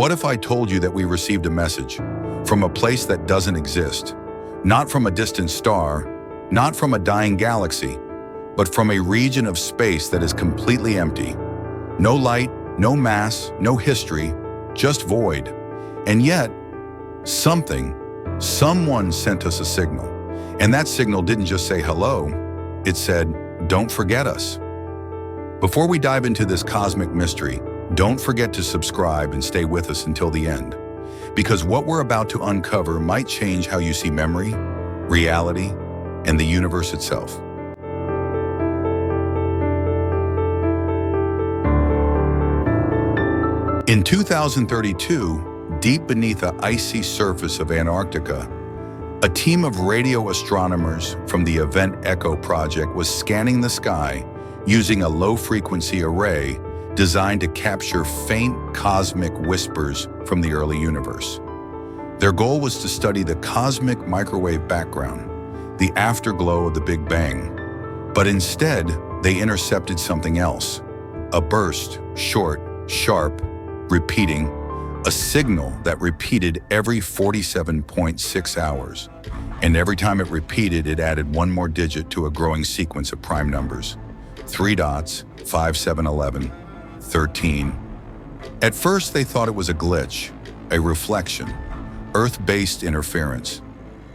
What if I told you that we received a message from a place that doesn't exist, not from a distant star, not from a dying galaxy, but from a region of space that is completely empty? No light, no mass, no history, just void. And yet, someone sent us a signal. And that signal didn't just say hello, it said, don't forget us. Before we dive into this cosmic mystery, don't forget to subscribe and stay with us until the end, because what we're about to uncover might change how you see memory, reality, and the universe itself. In 2032, deep beneath the icy surface of Antarctica, a team of radio astronomers from the Event Echo project was scanning the sky using a low-frequency array designed to capture faint cosmic whispers from the early universe. Their goal was to study the cosmic microwave background, the afterglow of the Big Bang. But instead, they intercepted something else. A burst, short, sharp, repeating, a signal that repeated every 47.6 hours. And every time it repeated, it added one more digit to a growing sequence of prime numbers. 3 dots, 5, 7, 11, 13. At first, they thought it was a glitch, a reflection, Earth-based interference.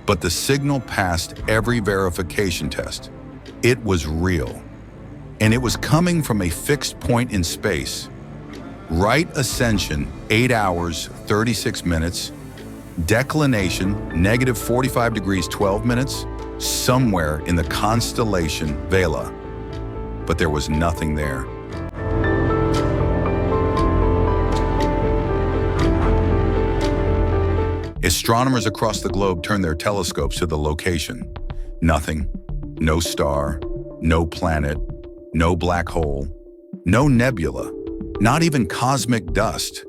But the signal passed every verification test. It was real. And it was coming from a fixed point in space. Right ascension, 8 hours, 36 minutes. Declination, negative 45 degrees, 12 minutes, somewhere in the constellation Vela. But there was nothing there. Astronomers across the globe turned their telescopes to the location. Nothing. No star, no planet, no black hole, no nebula, not even cosmic dust.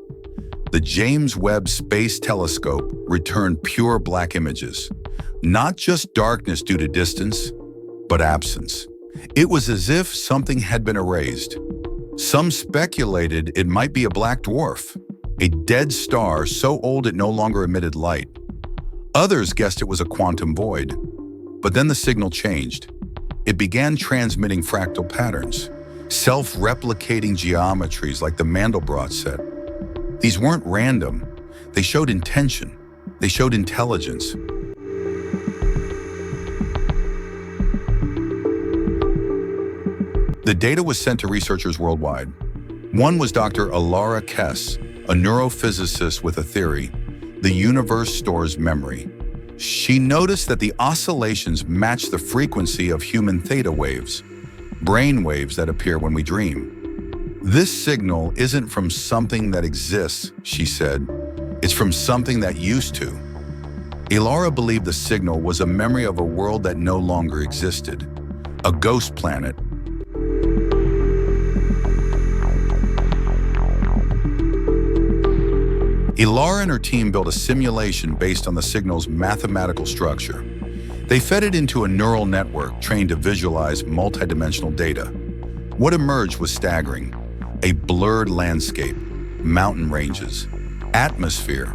The James Webb Space Telescope returned pure black images. Not just darkness due to distance, but absence. It was as if something had been erased. Some speculated it might be a black dwarf, a dead star so old it no longer emitted light. Others guessed it was a quantum void. But then the signal changed. It began transmitting fractal patterns, self-replicating geometries like the Mandelbrot set. These weren't random. They showed intention. They showed intelligence. The data was sent to researchers worldwide. One was Dr. Alara Kess, a neurophysicist with a theory: the universe stores memory. She noticed that the oscillations match the frequency of human theta waves, brain waves that appear when we dream. This signal isn't from something that exists, she said. It's from something that used to. Alara believed the signal was a memory of a world that no longer existed, a ghost planet. Alara and her team built a simulation based on the signal's mathematical structure. They fed it into a neural network trained to visualize multidimensional data. What emerged was staggering. A blurred landscape, mountain ranges, atmosphere,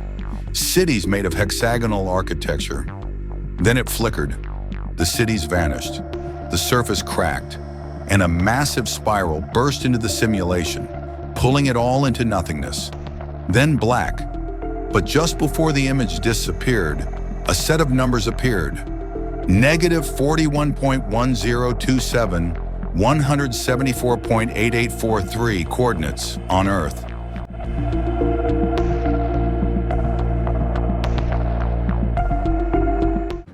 cities made of hexagonal architecture. Then it flickered. The cities vanished. The surface cracked, and a massive spiral burst into the simulation, pulling it all into nothingness. Then black. But just before the image disappeared, a set of numbers appeared. Negative 41.1027, 174.8843 coordinates on Earth.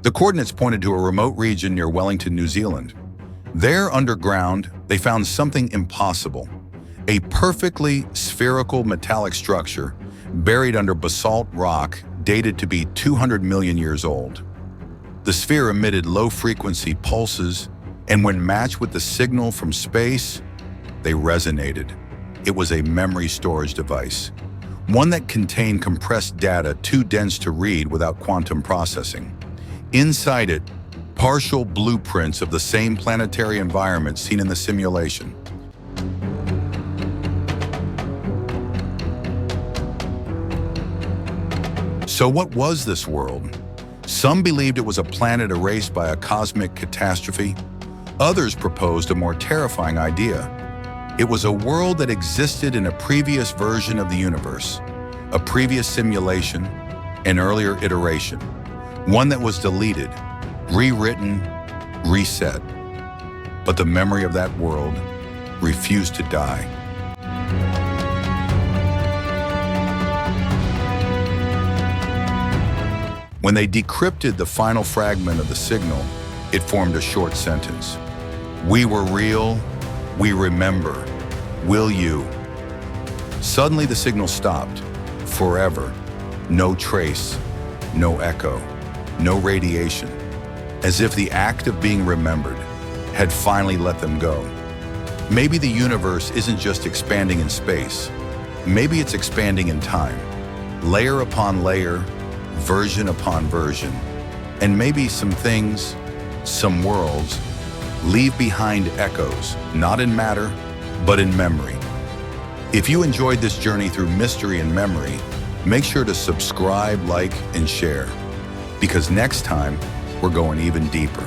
The coordinates pointed to a remote region near Wellington, New Zealand. There, underground, they found something impossible: a perfectly spherical metallic structure buried under basalt rock dated to be 200 million years old. The sphere emitted low-frequency pulses, and when matched with the signal from space, they resonated. It was a memory storage device, one that contained compressed data too dense to read without quantum processing. Inside it, partial blueprints of the same planetary environment seen in the simulation. So what was this world? Some believed it was a planet erased by a cosmic catastrophe. Others proposed a more terrifying idea. It was a world that existed in a previous version of the universe, a previous simulation, an earlier iteration, one that was deleted, rewritten, reset. But the memory of that world refused to die. When they decrypted the final fragment of the signal, it formed a short sentence. "We were real, we remember. Will you?" Suddenly the signal stopped. Forever. No trace, no echo, no radiation. As if the act of being remembered had finally let them go. Maybe the universe isn't just expanding in space. Maybe it's expanding in time. Layer upon layer, version upon version. And maybe some things, some worlds, leave behind echoes, not in matter, but in memory. If you enjoyed this journey through mystery and memory, make sure to subscribe, like, and share. Because next time, we're going even deeper.